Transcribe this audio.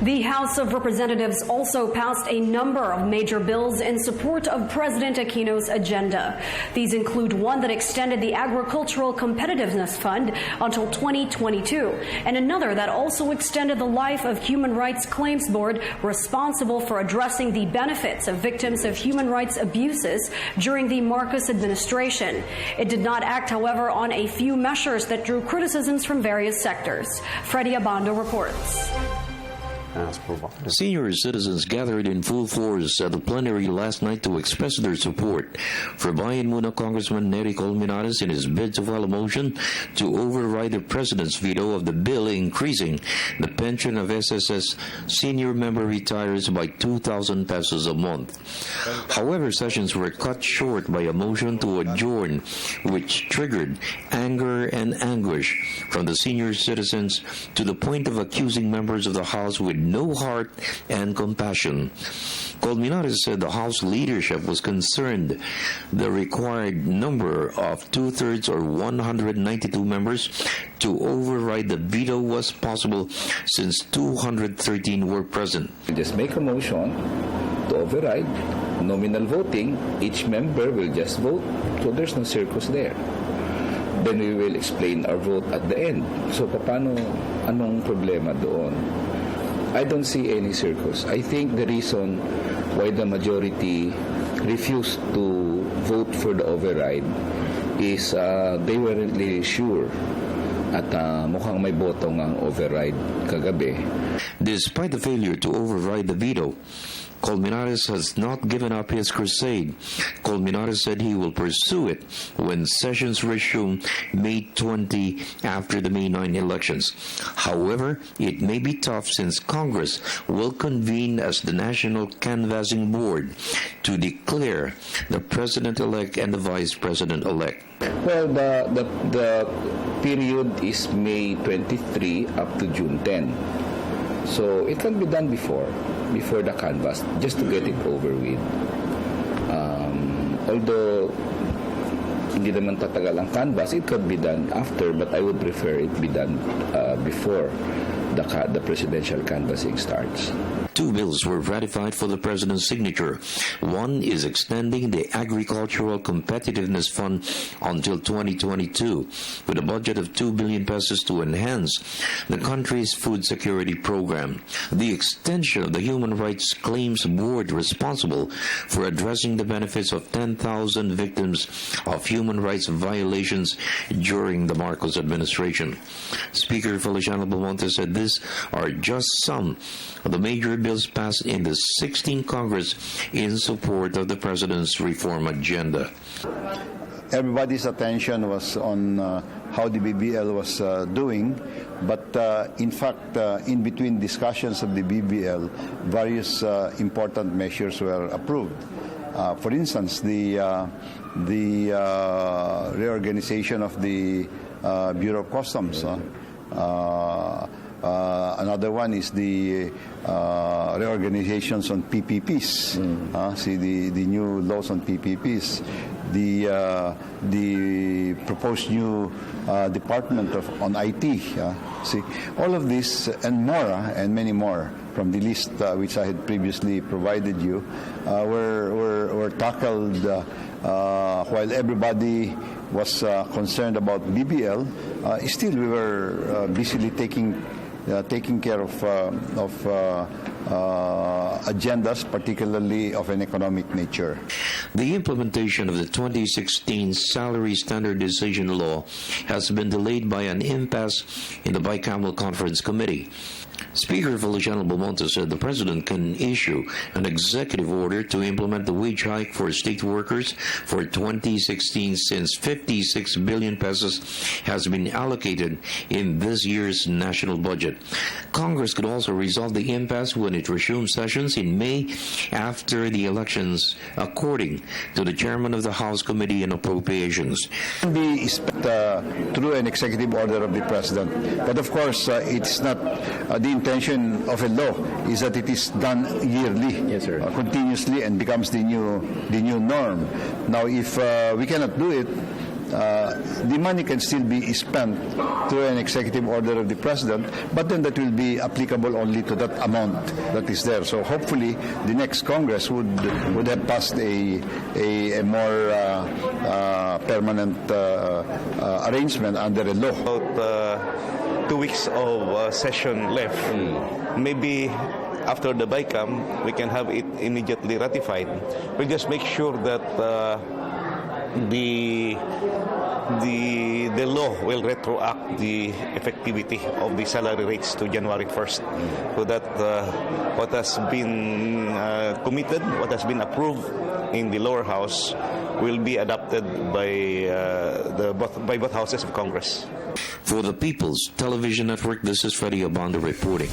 The House of Representatives also passed a number of major bills in support of President Aquino's agenda. These include one that extended the Agricultural Competitiveness Fund until 2022, and another that also extended the life of Human Rights Claims Board, responsible for addressing the benefits of victims of human rights abuses during the Marcos administration. It did not act, however, on a few measures that drew criticisms from various sectors. Freddie Abando reports. Senior citizens gathered in full force at the plenary last night to express their support for Bayan Muna Congressman Nery Colmenares in his bid to file a motion to override the president's veto of the bill increasing the pension of SSS senior member retires by 2,000 pesos a month. However, sessions were cut short by a motion to adjourn, which triggered anger and anguish from the senior citizens to the point of accusing members of the House with no heart and compassion. Colmenares said the House leadership was concerned the required number of 2/3 or 192 members to override the veto was possible since 213 were present. Just make a motion to override, nominal voting, each member will just vote, so there's no circus there. Then we will explain our vote at the end. So anong problema doon? I don't see any circus. I think the reason why the majority refused to vote for the override is they weren't really sure at mukhang may boto ngang override kagabi. Despite the failure to override the veto, Colmenares has not given up his crusade. Colmenares said he will pursue it when sessions resume May 20 after the May 9 elections. However, it may be tough since Congress will convene as the National Canvassing Board to declare the President-elect and the Vice President-elect. Well, the period is May 23 up to June 10. So it can be done before the canvass, just to get it over with. Although hindi naman tatagal ang canvass, it could be done after, but I would prefer it be done before the presidential canvassing starts. Two bills were ratified for the president's signature. One is extending the Agricultural Competitiveness Fund until 2022 with a budget of 2 billion pesos to enhance the country's food security program. The extension of the Human Rights Claims Board responsible for addressing the benefits of 10,000 victims of human rights violations during the Marcos administration. Speaker Feliciano Belmonte said these are just some of the major bills passed in the 16th Congress in support of the President's reform agenda. Everybody's attention was on how the BBL was doing, but in fact, in between discussions of the BBL, various important measures were approved. For instance, the reorganization of the Bureau of Customs. Another one is the reorganizations on PPPs. The new laws on PPPs. The proposed new department on IT. All of this and more, and many more from the list which I had previously provided you were tackled while everybody was concerned about BBL. Still, we were busily taking care of agendas, particularly of an economic nature. The implementation of the 2016 Salary Standardization Law has been delayed by an impasse in the Bicameral Conference Committee. Speaker Feliciano Belmonte said the President can issue an executive order to implement the wage hike for state workers for 2016 since 56 billion pesos has been allocated in this year's national budget. Congress could also resolve the impasse when it resumes sessions in May after the elections, according to the chairman of the House Committee on Appropriations. It can be through an executive order of the President. But of course, it's not the intention of a law is that it is done yearly, yes, sir. Continuously, and becomes the new norm. Now, if we cannot do it, the money can still be spent through an executive order of the president, but then that will be applicable only to that amount that is there. So hopefully the next Congress would have passed a more permanent arrangement under a law. About 2 weeks of session left. Maybe after the BICAM, we can have it immediately ratified. We'll just make sure that the law will retroact the effectivity of the salary rates to January 1st, so that what has been committed, what has been approved in the lower house will be adopted by both houses of Congress. For the People's Television Network, this is Freddie Abando reporting.